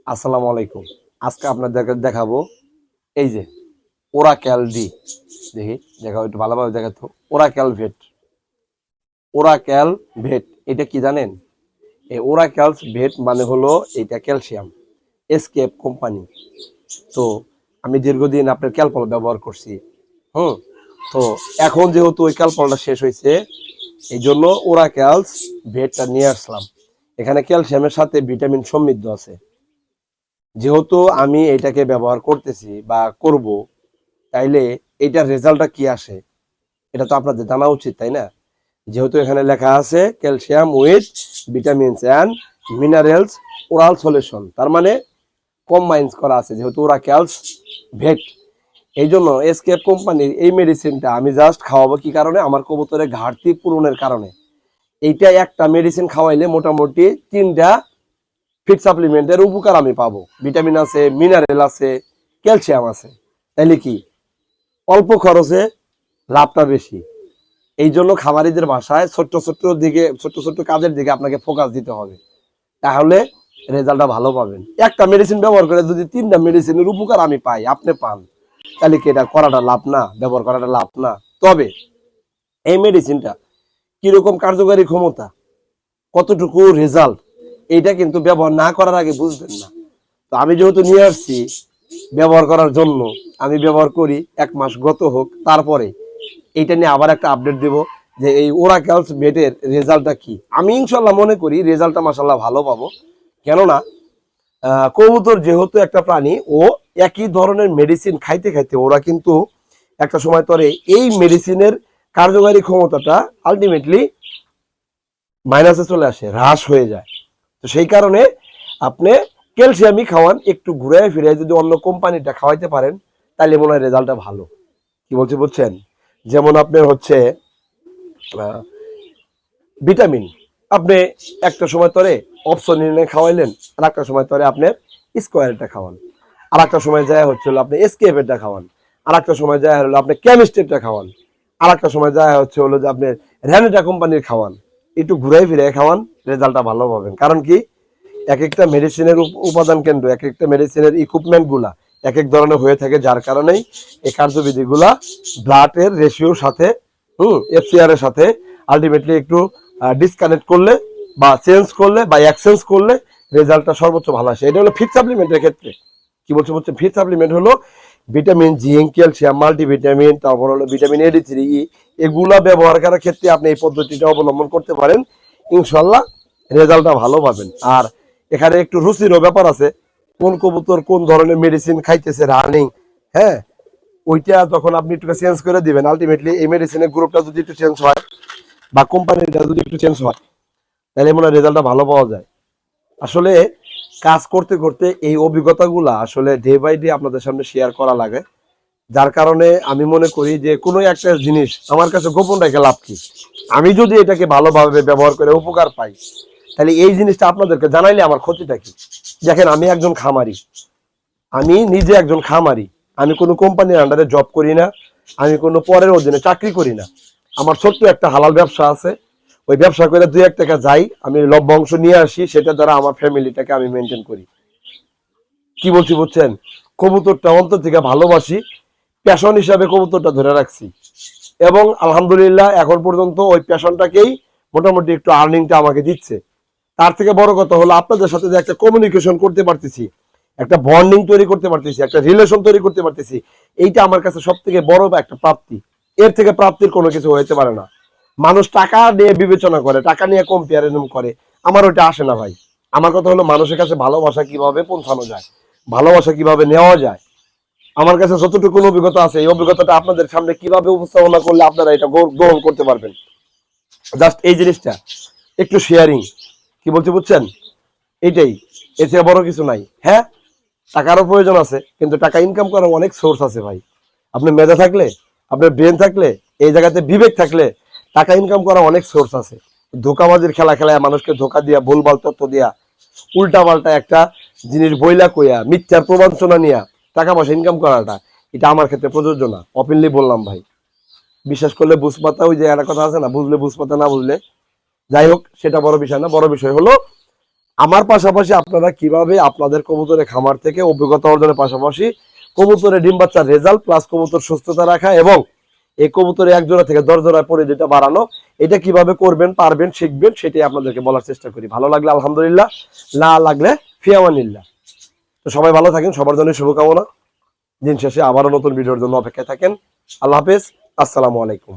আসসালামু আলাইকুম। আজকে আপনাদেরকে দেখাবো এই যে ওরাক্যাল ডি। দেখি দেখাও একটু ভালোভাবে দেখাতো। ওরাক্যাল ভেট, ওরাক্যাল ভেট এটা কি জানেন? এই ওরাক্যালস ভেট মানে হলো এটা ক্যালসিয়াম এসকেপ কোম্পানি। তো আমি দীর্ঘদিন আপনার ক্যালপল ব্যবহার করছি। হুম। তো এখন যেহেতু ওই ক্যালপলটা শেষ হয়েছে, এই জন্য ওরাক্যালস ভেটটা নিয়ে আসলাম। এখানে ক্যালসিয়ামের সাথে ভিটামিন সমৃদ্ধ আছে। যেহেতু আমি এটাকে ব্যবহার করতেছি বা করব, তাইলে এটার রেজাল্টটা কি আসে এটা তো আপনাদের জানা উচিত, তাই না? যেহেতু এখানে লেখা আছে calcium with vitamins and minerals oral solution, তার মানে কম্বাইন্স করা আছে, যেহেতু ওরা ক্যালস ভেট। এই জন্য এসকেপ কোম্পানির এই মেডিসিনটা আমি জাস্ট খাওয়াবো কি কারণে? আমার কবুতরের ঘাটতি পূরণের কারণে। এইটা একটা মেডিসিন খাওয়াইলে মোটামুটি 3টা ফিড সাপ্লিমেন্টের উপকার আমি পাবো। ভিটামিন আছে, মিনারেল আছে, ক্যালসিয়াম আছে। তাইলে কি অল্প খরচে লাভটা বেশি। এই জন্য খামারিদের ভাষায় ছোট্ট ছোট্ট দিকে, ছোট্ট ছোট্ট কাজের দিকে আপনাকে ফোকাস দিতে হবে, তাহলে রেজাল্টটা ভালো পাবেন। একটা মেডিসিন ব্যবহার করে যদি 3টা মেডিসিনের উপকার আমি পাই, আপনি পান, তাহলে কি এটা করাটা লাভ না? ব্যবহার করাটা লাভ না? তবে এই মেডিসিনটা কিরকম কার্যকারী ক্ষমতা, কতটুকু রেজাল্ট, এইটা কিন্তু ব্যবহার না করার আগে বুঝবেন না। তো আমি যেহেতু নিয়ে আসছি ব্যবহার করার জন্য, আমি ব্যবহার করি 1 মাস গত হোক, তারপরে এইটা নিয়ে আবার একটা আপডেট দেব যে এই ওরাক্যালস বেটের রেজাল্টটা কি। আমি ইনশাল্লাহ মনে করি রেজাল্টটা মাসাল্লাহ ভালো পাবো। কেননা কবুতর যেহেতু একটা প্রাণী, ও একই ধরনের মেডিসিন খাইতে খাইতে ওরা কিন্তু একটা সময় পরে এই মেডিসিনের কার্যকারী ক্ষমতাটা আলটিমেটলি মাইনাসে চলে আসে, হ্রাস হয়ে যায়। তো সেই কারণে আপনি ক্যালসিয়ামই খাওয়ান, একটু ঘুরে ফিরে যদি অন্য কোম্পানিটা খাওয়াইতে পারেন, তাহলে মনে হয় রেজাল্টটা ভালো। কি বলছি বুঝছেন? যেমন আপনার হচ্ছে ভিটামিন, আপনি একটা সময় তরে অপশন নিয়ে খাওয়াইলেন, আর একটা সময় তরে আপনার স্কোয়ারটা খাওয়ান, আর একটা সময় যায় হচ্ছে হলো আপনি এসকেএফটা খাওয়ান, আর একটা সময় যায় হলো আপনি কেমিস্ট্রিটা খাওয়ান, আর একটা সময় যায় হচ্ছে হলো যে আপনি র্যানেটা কোম্পানির খাওয়ান। একটু ঘুরে ফিরে খাওয়ান, রেজাল্টটা ভালো পাবেন। কারণ কি, এক একটা মেডিসিনের উপাদান কেন্দ্র, এক একটা মেডিসিনের ইকুইপমেন্ট গুলা এক এক ধরনের হয়ে থাকে, যার কারণেই এই কার্যবিধি গুলা ব্লাডের রেশিওর সাথে, এফসিআর এর সাথে আলটিমেটলি একটু ডিসকানেক্ট করলে বা চেঞ্জ করলে বা এক্সচেঞ্জ করলে রেজাল্টটা সর্বোচ্চ ভালো আসে। এটা হলো ফিড সাপ্লিমেন্টের ক্ষেত্রে। কি বলছে বলছে ফিড সাপ্লিমেন্ট হলো ভিটামিন, জিঙ্ক, ক্যালসিয়াম, মাল্টিভিটামিন, তারপর হলো vitamin A, D, C, E, এগুলা ব্যবহার করার ক্ষেত্রে আপনি এই পদ্ধতিটা অবলম্বন করতে পারেন, ইনশাল্লাহ রেজাল্টটা ভালো পাবেন। আর এখানে একটু রুচিরও ব্যাপার আছে, কোন কবুতর কোন ধরনের মেডিসিন খাইতেছে রানিং, হ্যাঁ, ওইটা যখন আপনি একটু চেঞ্জ করে দিবেন, আলটিমেটলি এই মেডিসিনের গ্রুপটা যদি একটু চেঞ্জ হয় বা কোম্পানিটা যদি একটু চেঞ্জ হয়, তাহলে মনে হয় রেজাল্টটা ভালো পাওয়া যায়। আসলে কাজ করতে করতে এই অভিজ্ঞতাগুলা আসলে ডে বাই ডে আপনাদের সামনে শেয়ার করা লাগে। যার কারণে আমি মনে করি যে কোনো একটা জিনিস আমার কাছে গোপন রেখে লাভ কি? আমি যদি এটাকে ভালোভাবে ব্যবহার করে উপকার পাই, তাহলে এই জিনিসটা আপনাদেরকে জানাইলে আমার ক্ষতিটা কি? দেখেন, আমি একজন খামারি, আমি নিজে একজন খামারি, আমি কোনো কোম্পানির আন্ডারে জব করি না, আমি কোনো পরের অধীনে চাকরি করি না। আমার ছোট্ট একটা হালাল ব্যবসা আছে, ওই ব্যবসা করে 2-1 টাকা যাই, আমি লভ্যাংশ নিয়ে আসি, সেটা দ্বারা আমার ফ্যামিলিটাকে আমি মেনটেন করি। কি বলছি বুঝছেন? কবুতরটা অন্তর থেকে ভালোবাসি, প্যাশন হিসাবে কবুতরটা ধরে রাখছি, এবং আলহামদুলিল্লাহ এখন পর্যন্ত ওই প্যাশনটাকেই মোটামুটি একটু আর্নিংটা আমাকে দিচ্ছে। তার থেকে বড় কথা হলো আপনাদের সাথে যে একটা কমিউনিকেশন করতে পারতেছি, একটা বন্ডিং তৈরি করতে পারতেছি, একটা রিলেশন তৈরি করতে পারতেছি, এইটা আমার কাছে সব থেকে বড় একটা প্রাপ্তি। এর থেকে প্রাপ্তির কোনো কিছু হইতে পারে না। মানুষ টাকা নিয়ে বিবেচনা করে, টাকা নিয়ে কম্পেয়ারিজম করে, আমার ওইটা আসে না ভাই। আমার কথা হলো মানুষের কাছে ভালোবাসা কিভাবে পৌঁছানো যায়, ভালোবাসা কিভাবে নেওয়া যায়। আমার কাছে যতটুকু অভিজ্ঞতা আছে, এই অভিজ্ঞতাটা আপনাদের সামনে কিভাবে উপস্থাপনা করলে আপনারা এটা গ্রহণ করতে পারবেন, জাস্ট এই জিনিসটা একটু শেয়ারিং। কি বলছি বুঝছেন? এইটাই, এর চেয়ে বড় কিছু নাই। হ্যাঁ, টাকারও প্রয়োজন আছে, কিন্তু টাকা ইনকাম করার অনেক সোর্স আছে ভাই। আপনি মেধা থাকলে, আপনার ব্রেন থাকলে, এই জায়গাতে বিবেক থাকলে টাকা ইনকাম করার অনেক সোর্স আছে। ধোকাবাজির খেলা খেলায় মানুষকে ধোকা দিয়া, ভুলভাল তথ্য দিয়া, উল্টা পাল্টা একটা জিনিস বইলা কইয়া, মিথ্যার প্রবঞ্চনা নিয়া টাকা পয়সা ইনকাম করাটা, এটা আমার ক্ষেত্রে প্রযোজ্য না। ওপেনলি বললাম ভাই। বিশ্বাস করলে বুঝপাতা, ওই যে একটা কথা আছে না, বুঝলে বুঝপাতা, না বুঝলে। যাই হোক, সেটা বড় বিষয় না। বড় বিষয় হলো আমার পাশাপাশি আপনারা কিভাবে আপনাদের কবুতরের খামার থেকে অভিজ্ঞতা অর্জনের পাশাপাশি কবুতরের ডিম বাচ্চার রেজাল্ট প্লাস কবুতর সুস্থতা রাখা এবং এই কবুতরে 1 জোড়া থেকে 10 জোড়া পরিধিটা বাড়ানো, এটা কিভাবে করবেন, পারবেন, শিখবেন, সেটাই আপনাদেরকে বলার চেষ্টা করি। ভালো লাগলে আলহামদুলিল্লাহ, না লাগলে ফিয়ামানিল্লাহ। তো সবাই ভালো থাকেন, সবার জন্য শুভকামনা। দিন শেষে আবারও নতুন ভিডিওর জন্য অপেক্ষায় থাকেন। আল্লাহ হাফেজ, আসসালামু আলাইকুম।